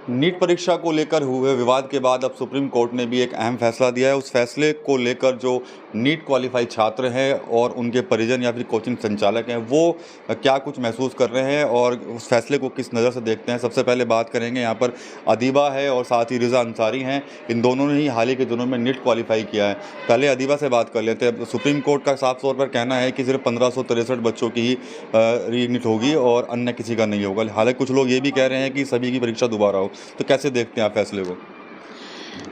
NEET परीक्षा को लेकर हुए विवाद के बाद अब सुप्रीम कोर्ट ने भी एक अहम फैसला दिया है। उस फैसले को लेकर जो नीट क्वालिफाई छात्र हैं और उनके परिजन या फिर कोचिंग संचालक हैं वो क्या कुछ महसूस कर रहे हैं और उस फैसले को किस नज़र से देखते हैं। सबसे पहले बात करेंगे, यहाँ पर अदीबा है और साथ ही रिज़ा अंसारी हैं। इन दोनों ने ही हाल ही के दिनों में नीट क्वालिफाई किया है। पहले अदीबा से बात कर लेते हैं। सुप्रीम कोर्ट का साफ तौर पर कहना है कि सिर्फ 1563 बच्चों की ही री नीट होगी और अन्य किसी का नहीं होगा। हालांकि कुछ लोग ये भी कह रहे हैं कि सभी की परीक्षा दोबारा हो। तो कैसे देखते हैं आप फैसले को?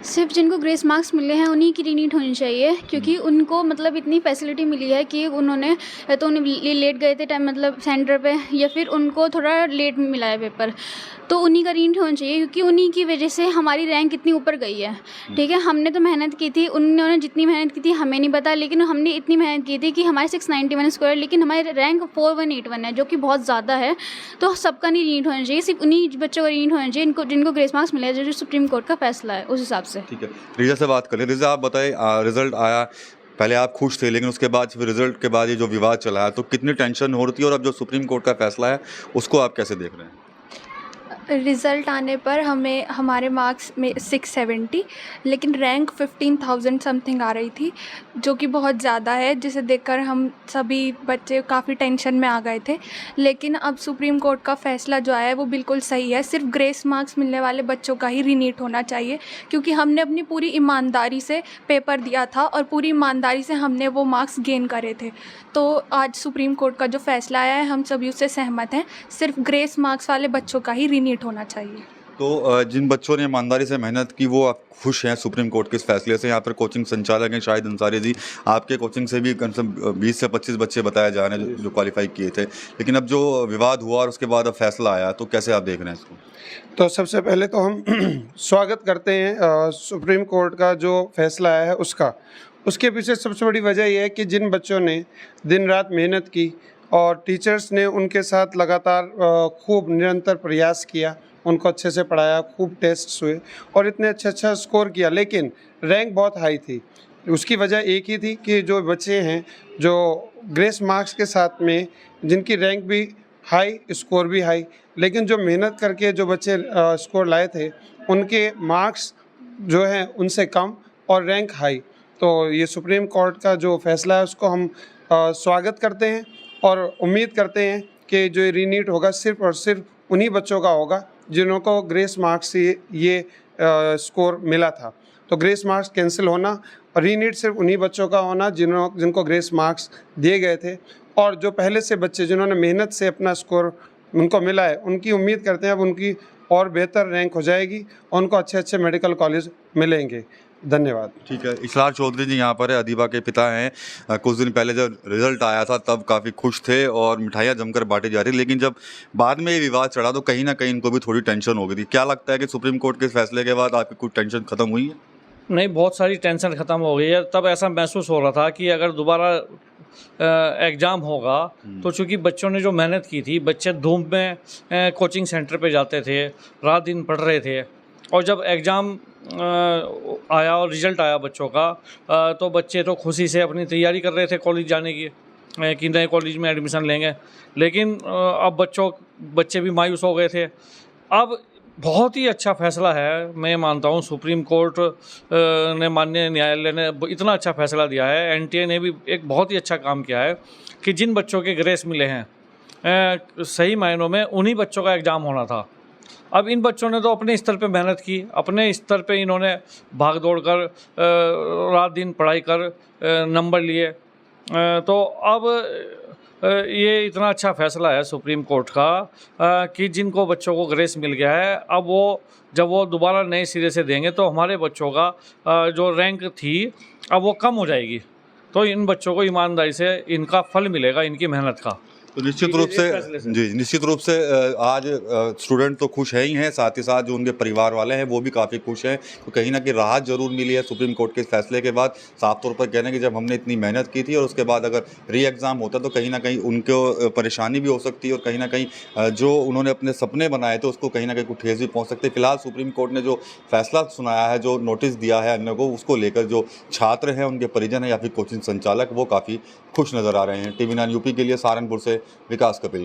सिर्फ जिनको ग्रेस मार्क्स मिले हैं उन्हीं की रीनीट होनी चाहिए, क्योंकि उनको मतलब इतनी फैसिलिटी मिली है कि उन्होंने तो उन्हें लेट गए थे टाइम मतलब सेंटर पे, या फिर उनको थोड़ा लेट मिला है पेपर, तो उन्हीं का रीनीट होना चाहिए, क्योंकि उन्हीं की वजह से हमारी रैंक इतनी ऊपर गई है। ठीक है, हमने तो मेहनत की थी, उन्होंने जितनी मेहनत की थी हमें नहीं पता, लेकिन हमने इतनी मेहनत की थी कि हमारे 691 स्कोर, लेकिन हमारी रैंक 4181 है, जो कि बहुत ज़्यादा है। तो सबका नहीं रीनीट होना चाहिए, सिर्फ उन्हीं बच्चों का रीनीट होना चाहिए जिनको ग्रेस मार्क्स मिले हैं, जो सुप्रीम कोर्ट का फैसला है उस हिसाब से। ठीक है, रिज़ा से बात करें। रिज़ा, आप बताएं, रिजल्ट आया, पहले आप खुश थे, लेकिन उसके बाद फिर रिजल्ट के बाद ये जो विवाद चला है तो कितनी टेंशन हो रही थी और अब जो सुप्रीम कोर्ट का फैसला है उसको आप कैसे देख रहे हैं? रिज़ल्ट आने पर हमें हमारे मार्क्स में 670, लेकिन रैंक 15,000 समथिंग आ रही थी, जो कि बहुत ज़्यादा है, जिसे देखकर हम सभी बच्चे काफ़ी टेंशन में आ गए थे। लेकिन अब सुप्रीम कोर्ट का फ़ैसला जो आया है वो बिल्कुल सही है। सिर्फ ग्रेस मार्क्स मिलने वाले बच्चों का ही रीनीट होना चाहिए, क्योंकि हमने अपनी पूरी ईमानदारी से पेपर दिया था और पूरी ईमानदारी से हमने वो मार्क्स गेन करे थे। तो आज सुप्रीम कोर्ट का जो फ़ैसला आया है हम सभी उससे सहमत हैं। सिर्फ ग्रेस मार्क्स वाले बच्चों का ही रीनीट होना चाहिए। तो जिन बच्चों ने ईमानदारी से मेहनत की वो आप खुश हैं सुप्रीम कोर्ट के इस फैसले से? यहाँ पर कोचिंग संचालक हैं शाहिद अंसारी जी, आपके कोचिंग से भी कम से कम 20 से 25 बच्चे बताए जा रहे हैं जो क्वालिफाई किए थे, लेकिन अब जो विवाद हुआ और उसके बाद अब फैसला आया, तो कैसे आप देख रहे हैं इसको? तो सबसे पहले तो हम स्वागत करते हैं सुप्रीम कोर्ट का जो फैसला आया है उसका। उसके पीछे सबसे बड़ी वजह यह है कि जिन बच्चों ने दिन रात मेहनत की और टीचर्स ने उनके साथ लगातार खूब निरंतर प्रयास किया, उनको अच्छे से पढ़ाया, खूब टेस्ट हुए और इतने अच्छा स्कोर किया, लेकिन रैंक बहुत हाई थी। उसकी वजह एक ही थी कि जो बच्चे हैं जो ग्रेस मार्क्स के साथ में जिनकी रैंक भी हाई, स्कोर भी हाई, लेकिन जो मेहनत करके जो बच्चे स्कोर लाए थे उनके मार्क्स जो हैं उनसे कम और रैंक हाई। तो ये सुप्रीम कोर्ट का जो फैसला है उसको हम स्वागत करते हैं और उम्मीद करते हैं कि जो रीनीट होगा सिर्फ और सिर्फ उन्हीं बच्चों का होगा जिनको ग्रेस मार्क्स से ये स्कोर मिला था। तो ग्रेस मार्क्स कैंसिल होना और रीनीट सिर्फ उन्हीं बच्चों का होना जिनको ग्रेस मार्क्स दिए गए थे, और जो पहले से बच्चे जिन्होंने मेहनत से अपना स्कोर उनको मिला है उनकी उम्मीद करते हैं अब उनकी और बेहतर रैंक हो जाएगी और उनको अच्छे मेडिकल कॉलेज मिलेंगे। धन्यवाद। ठीक है, इसरार चौधरी जी यहाँ पर है, अदीबा के पिता हैं। कुछ दिन पहले जब रिजल्ट आया था तब काफ़ी खुश थे और मिठाइयाँ जमकर बांटी जा रही, लेकिन जब बाद में ये विवाद चढ़ा तो कहीं ना कहीं इनको भी थोड़ी टेंशन हो गई थी। क्या लगता है कि सुप्रीम कोर्ट के फैसले के बाद आपकी कुछ टेंशन खत्म हुई है? नहीं, बहुत सारी टेंशन ख़त्म हो गई है। तब ऐसा महसूस हो रहा था कि अगर दोबारा एग्ज़ाम होगा तो चूँकि बच्चों ने जो मेहनत की थी, बच्चे धूप में कोचिंग सेंटर पे जाते थे, रात दिन पढ़ रहे थे, और जब एग्ज़ाम आया और रिज़ल्ट आया बच्चों का तो बच्चे तो खुशी से अपनी तैयारी कर रहे थे कॉलेज जाने की कि नए कॉलेज में एडमिशन लेंगे, लेकिन अब बच्चे भी मायूस हो गए थे। अब बहुत ही अच्छा फैसला है, मैं मानता हूँ सुप्रीम कोर्ट ने, माननीय न्यायालय ने इतना अच्छा फैसला दिया है। एनटीए ने भी एक बहुत ही अच्छा काम किया है कि जिन बच्चों के ग्रेस मिले हैं सही मायनों में उन्हीं बच्चों का एग्ज़ाम होना था। अब इन बच्चों ने तो अपने स्तर पे मेहनत की, अपने स्तर पे इन्होंने भाग दौड़ कर रात दिन पढ़ाई कर नंबर लिए, तो अब ये इतना अच्छा फैसला है सुप्रीम कोर्ट का कि जिनको बच्चों को ग्रेस मिल गया है, अब वो जब वो दोबारा नए सिरे से देंगे तो हमारे बच्चों का जो रैंक थी अब वो कम हो जाएगी, तो इन बच्चों को ईमानदारी से इनका फल मिलेगा इनकी मेहनत का। तो निश्चित रूप से आज स्टूडेंट तो खुश है ही हैं, साथ ही साथ जो उनके परिवार वाले हैं वो भी काफ़ी खुश हैं। तो कहीं ना कहीं राहत जरूर मिली है सुप्रीम कोर्ट के फैसले के बाद। साफ तौर पर कह रहे हैं कि जब हमने इतनी मेहनत की थी और उसके बाद अगर री एग्ज़ाम होता तो कहीं ना कहीं उनको परेशानी भी हो सकती है और कहीं ना कहीं जो उन्होंने अपने सपने बनाए थे उसको कहीं ना कहीं कुछ ठेस भी पहुँच सकती है। फिलहाल सुप्रीम कोर्ट ने जो फैसला सुनाया है, जो नोटिस दिया है अन्य को, उसको लेकर जो छात्र हैं, उनके परिजन हैं या फिर कोचिंग संचालक, वो काफ़ी खुश नज़र आ रहे हैं। TV9 यूपी के लिए सहारनपुर से विकास कपिल।